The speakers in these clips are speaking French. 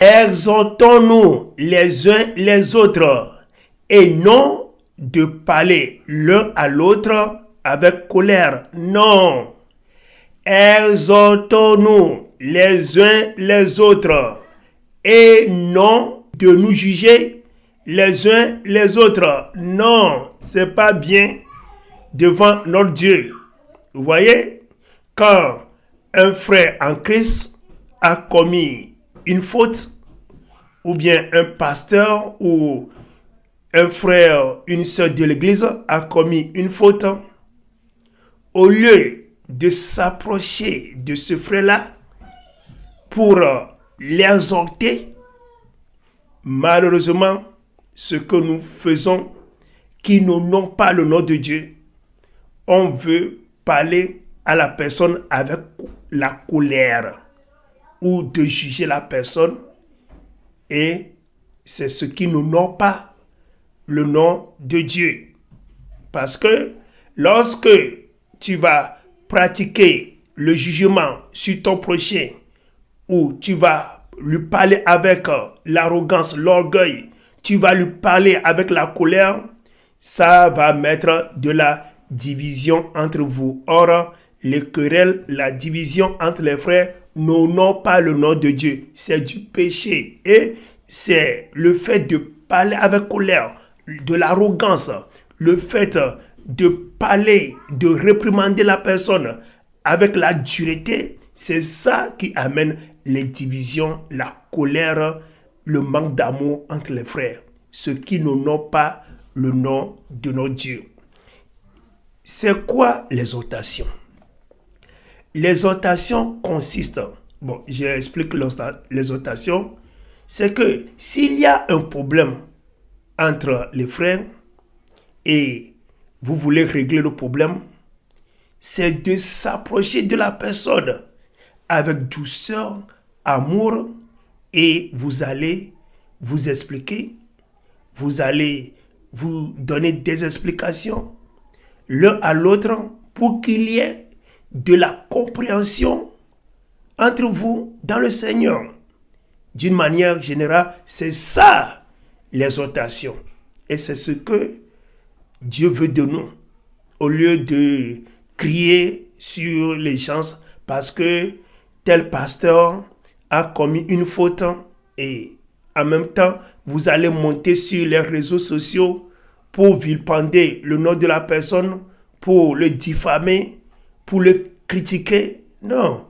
Exhortons-nous les uns les autres, et non de parler l'un à l'autre avec colère. Non. Exhortons-nous les uns les autres, et non de nous juger les uns les autres. Non, c'est pas bien devant notre Dieu. Vous voyez, quand un frère en Christ a commis une faute, ou bien un pasteur ou un frère, une sœur de l'église a commis une faute, au lieu de s'approcher de ce frère-là pour l'exhorter, malheureusement, ce que nous faisons, qui n'honorons pas le nom de Dieu, on veut parler à la personne avec la colère ou de juger la personne, et c'est ce qui n'honore pas le nom de Dieu. Parce que lorsque tu vas pratiquer le jugement sur ton prochain, ou tu vas lui parler avec l'arrogance, l'orgueil, tu vas lui parler avec la colère, ça va mettre de la division entre vous. Or, les querelles, la division entre les frères n'honorent pas le nom de Dieu. C'est du péché. Et c'est le fait de parler avec colère, de l'arrogance, le fait de parler, de réprimander la personne avec la dureté, c'est ça qui amène les divisions, la colère, le manque d'amour entre les frères, ce qui n'honore pas le nom de notre Dieu. C'est quoi l'exhortation? L'exhortation consiste, j'explique l'exhortation, c'est que s'il y a un problème entre les frères et vous voulez régler le problème, c'est de s'approcher de la personne avec douceur, amour, et vous allez vous expliquer, vous allez vous donner des explications l'un à l'autre pour qu'il y ait de la compréhension entre vous dans le Seigneur. D'une manière générale, c'est ça l'exhortation. Et c'est ce que Dieu veut de nous. Au lieu de crier sur les gens parce que tel pasteur a commis une faute, et en même temps, vous allez monter sur les réseaux sociaux pour vilipender le nom de la personne, pour le diffamer, pour le critiquer. Non,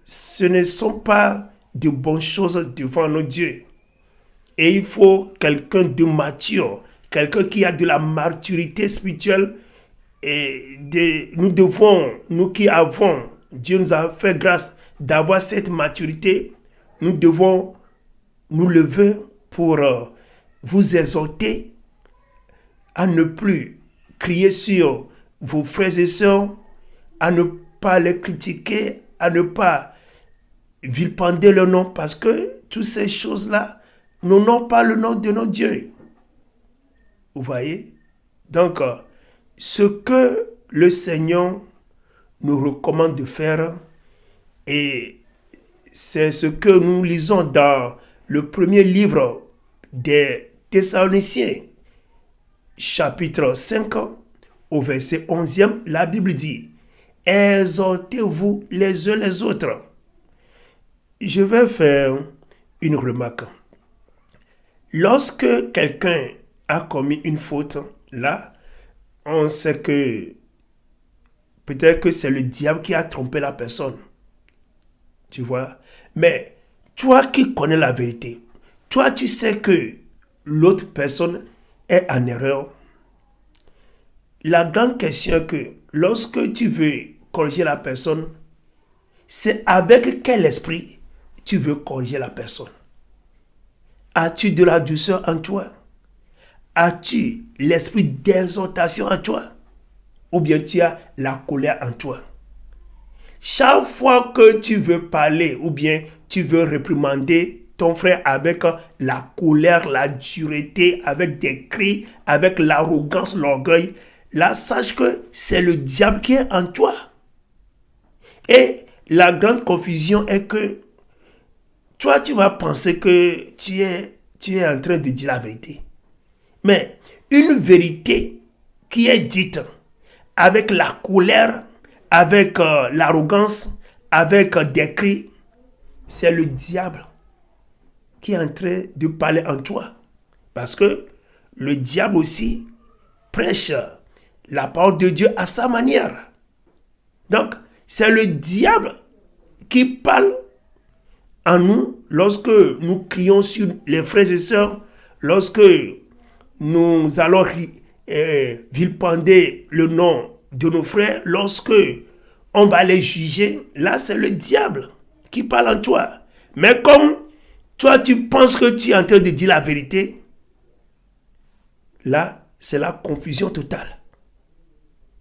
ce ne sont pas de bonnes choses devant notre Dieu. Et il faut quelqu'un de mature, quelqu'un qui a de la maturité spirituelle. Et nous qui avons, Dieu nous a fait grâce d'avoir cette maturité, nous devons nous lever pour vous exhorter à ne plus crier sur vos frères et sœurs, à ne pas les critiquer, à ne pas vilipender leur nom, parce que toutes ces choses-là n'honorent pas le nom de notre Dieu. Vous voyez? Donc, ce que le Seigneur nous recommande de faire, et c'est ce que nous lisons dans le premier livre des Thessaloniciens, chapitre 5, au verset 11e, la Bible dit « Exhortez-vous les uns les autres ». Je vais faire une remarque. Lorsque quelqu'un a commis une faute, là, on sait que peut-être que c'est le diable qui a trompé la personne. Tu vois? Mais toi qui connais la vérité, toi tu sais que l'autre personne est en erreur. La grande question est que lorsque tu veux corriger la personne, c'est avec quel esprit tu veux corriger la personne? As-tu de la douceur en toi? As-tu l'esprit d'exhortation en toi? Ou bien tu as la colère en toi? Chaque fois que tu veux parler ou bien tu veux réprimander ton frère avec la colère, la dureté, avec des cris, avec l'arrogance, l'orgueil, là, sache que c'est le diable qui est en toi. Et la grande confusion est que toi, tu vas penser que tu es en train de dire la vérité. Mais une vérité qui est dite avec la colère, avec l'arrogance, avec des cris, c'est le diable qui est en train de parler en toi. Parce que le diable aussi prêche la parole de Dieu à sa manière. Donc, c'est le diable qui parle en nous lorsque nous crions sur les frères et sœurs, lorsque nous allons vilipender le nom de nos frères, lorsque on va les juger. Là, c'est le diable qui parle en toi. Mais comme toi, tu penses que tu es en train de dire la vérité, là, c'est la confusion totale.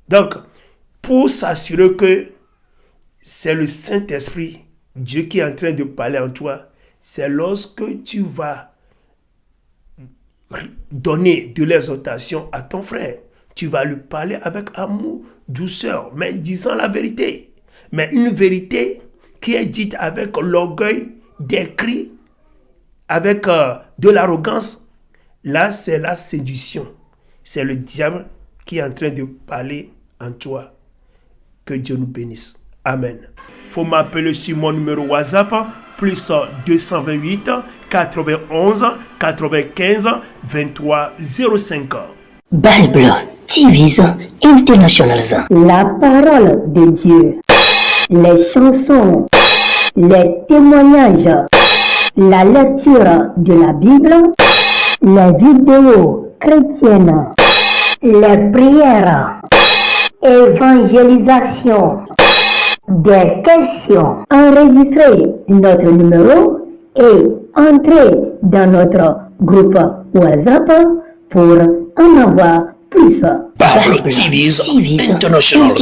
Donc, pour s'assurer que c'est le Saint-Esprit, Dieu qui est en train de parler en toi, c'est lorsque tu vas donner de l'exhortation à ton frère. Tu vas lui parler avec amour, douceur, mais disant la vérité. Mais une vérité qui est dite avec l'orgueil, des cris, avec de l'arrogance, là c'est la séduction. C'est le diable qui est en train de parler en toi. Que Dieu nous bénisse. Amen. Faut m'appeler sur mon numéro WhatsApp, plus 228 91 95 23 05. Bible TV International. La parole de Dieu, les chansons, les témoignages, la lecture de la Bible, les vidéos chrétiennes, les prières, évangélisation, des questions. Enregistrez notre numéro et entrez dans notre groupe WhatsApp pour en avoir plus. Bible TV International.